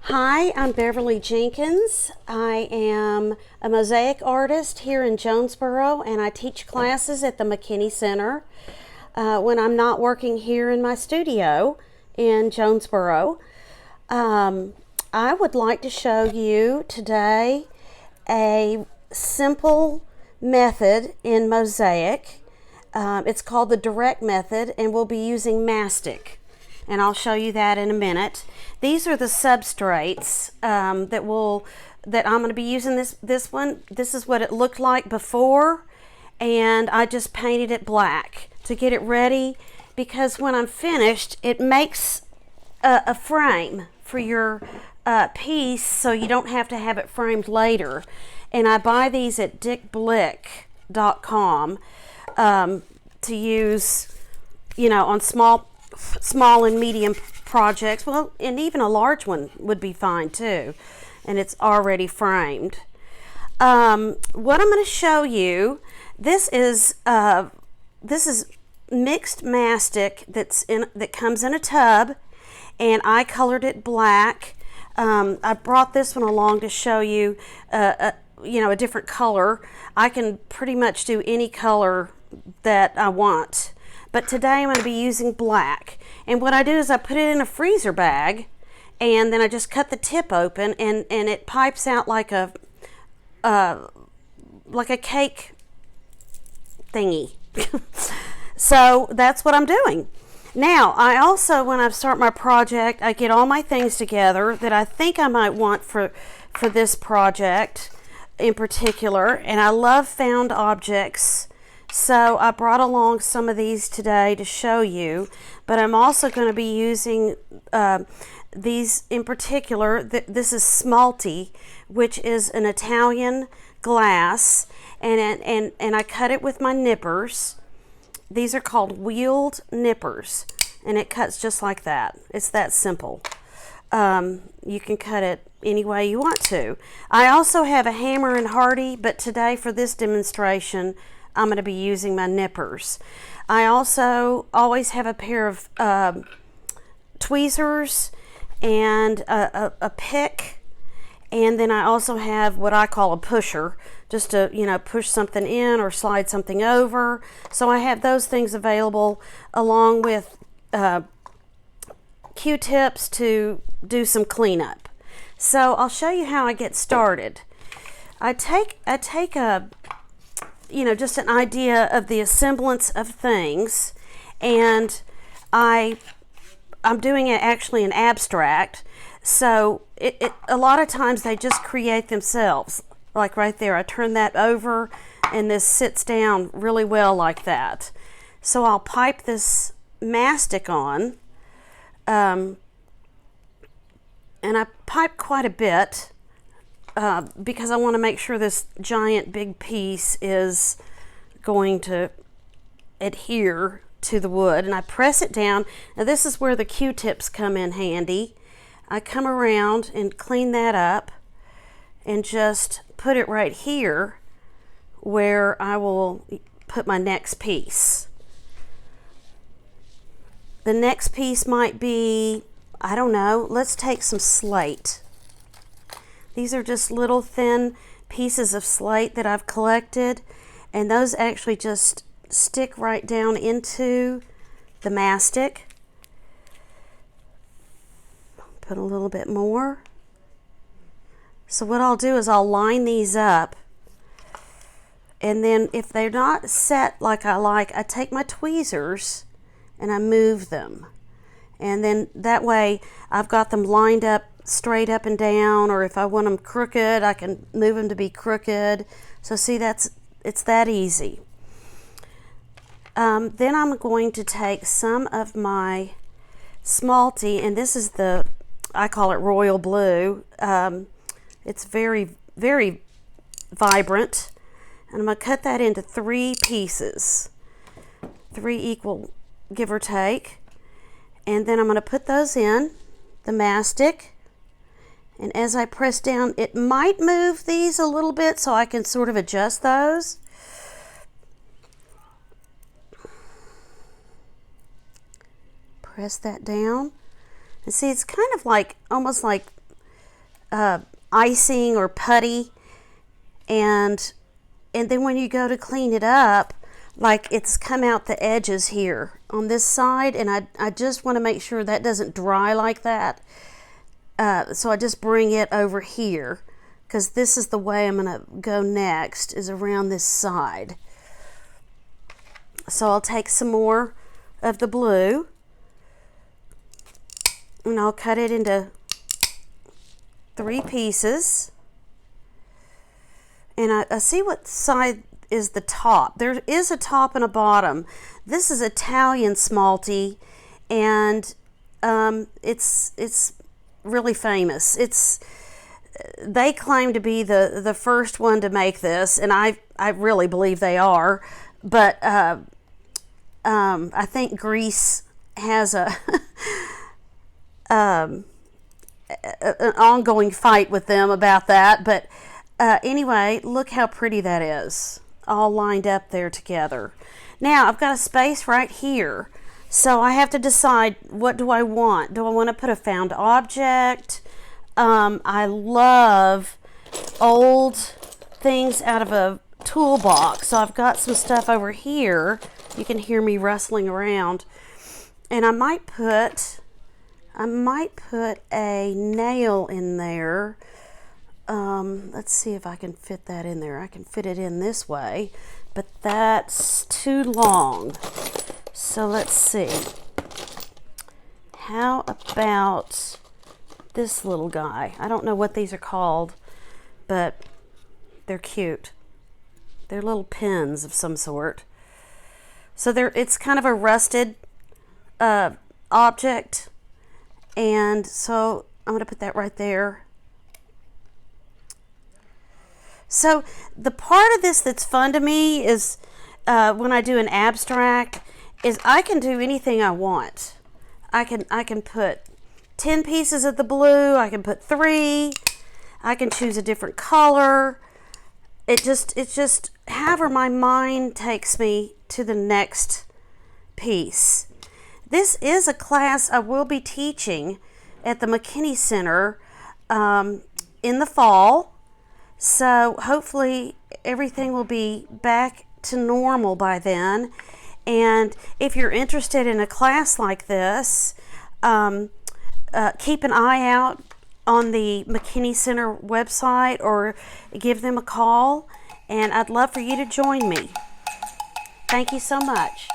Hi, I'm Beverly Jenkins. I am a mosaic artist here in Jonesboro, and I teach classes at the McKinney Center when I'm not working here in my studio in Jonesboro. I would like to show you today a simple method in Mosaic. It's called the direct method, and we'll be using mastic, and I'll show you that in a minute. These are the substrates that I'm going to be using. This one. This is what it looked like before, and I just painted it black to get it ready, because when I'm finished, it makes a frame for your piece, so you don't have to have it framed later. And I buy these at dickblick.com to use, on small and medium projects. Well, and even a large one would be fine too. And it's already framed. What I'm going to show you, this is mixed mastic that comes in a tub, and I colored it black. I brought this one along to show you, a different color. I can pretty much do any color that I want, but today I'm going to be using black. And what I do is I put it in a freezer bag, and then I just cut the tip open, and it pipes out like a cake thingy. So that's what I'm doing. Now, I also, when I start my project, I get all my things together that I think I might want for this project in particular, and I love found objects. So I brought along some of these today to show you, but I'm also going to be using these in particular. This is Smalti, which is an Italian glass, and I cut it with my nippers. These are called wheeled nippers, and it cuts just like that. It's that simple. You can cut it any way you want to. I also have a hammer and hardy, but today for this demonstration, I'm going to be using my nippers. I also always have a pair of tweezers and a pick, and then I also have what I call a pusher, just to push something in or slide something over. So I have those things available, along with Q-tips to do some cleanup. So I'll show you how I get started. I take a just an idea of the assemblance of things, and I'm doing it actually in abstract, so it a lot of times they just create themselves, like right there. I turn that over, and this sits down really well like that. So I'll pipe this mastic on, and I pipe quite a bit, because I want to make sure this giant big piece is going to adhere to the wood. And I press it down. Now this is where the Q-tips come in handy. I come around and clean that up and just put it right here where I will put my next piece. The next piece might be, I don't know, let's take some slate. These are just little thin pieces of slate that I've collected, and those actually just stick right down into the mastic. Put a little bit more. So what I'll do is I'll line these up, and then if they're not set like, I take my tweezers and I move them. And then that way I've got them lined up straight up and down, or if I want them crooked, I can move them to be crooked. So see, it's that easy. Then I'm going to take some of my Smalti, and this is I call it royal blue. It's very, very vibrant, and I'm going to cut that into 3 pieces, 3 equal, give or take. And then I'm going to put those in the mastic, and as I press down, it might move these a little bit, so I can sort of adjust those. Press that down, and see, it's kind of like, almost like icing or putty, and then when you go to clean it up, like it's come out the edges here on this side, and I just want to make sure that doesn't dry like that. So I just bring it over here, because this is the way I'm going to go next, is around this side. So I'll take some more of the blue, and I'll cut it into 3 pieces. And I see what side is the top. There is a top and a bottom. This is Italian smalty, and it's really famous. They claim to be the first one to make this, and I really believe they are. But I think Greece has an ongoing fight with them about that. But anyway, look how pretty that is, all lined up there together. Now I've got a space right here, so I have to decide, what do I want? Do I want to put a found object? I love old things out of a toolbox, so I've got some stuff over here. You can hear me rustling around, and I might put a nail in there. Let's see if I can fit that in there. I can fit it in this way, but that's too long. So let's see. How about this little guy? I don't know what these are called, but they're cute. They're little pins of some sort. So it's kind of a rusted object, and so I'm going to put that right there. So the part of this that's fun to me is when I do an abstract, is I can do anything I want. I can put 10 pieces of the blue. I can put 3. I can choose a different color. It's just however my mind takes me to the next piece. This is a class I will be teaching at the McKinney Center in the fall. So hopefully everything will be back to normal by then. And if you're interested in a class like this, keep an eye out on the McKinney Center website, or give them a call, and I'd love for you to join me. Thank you so much.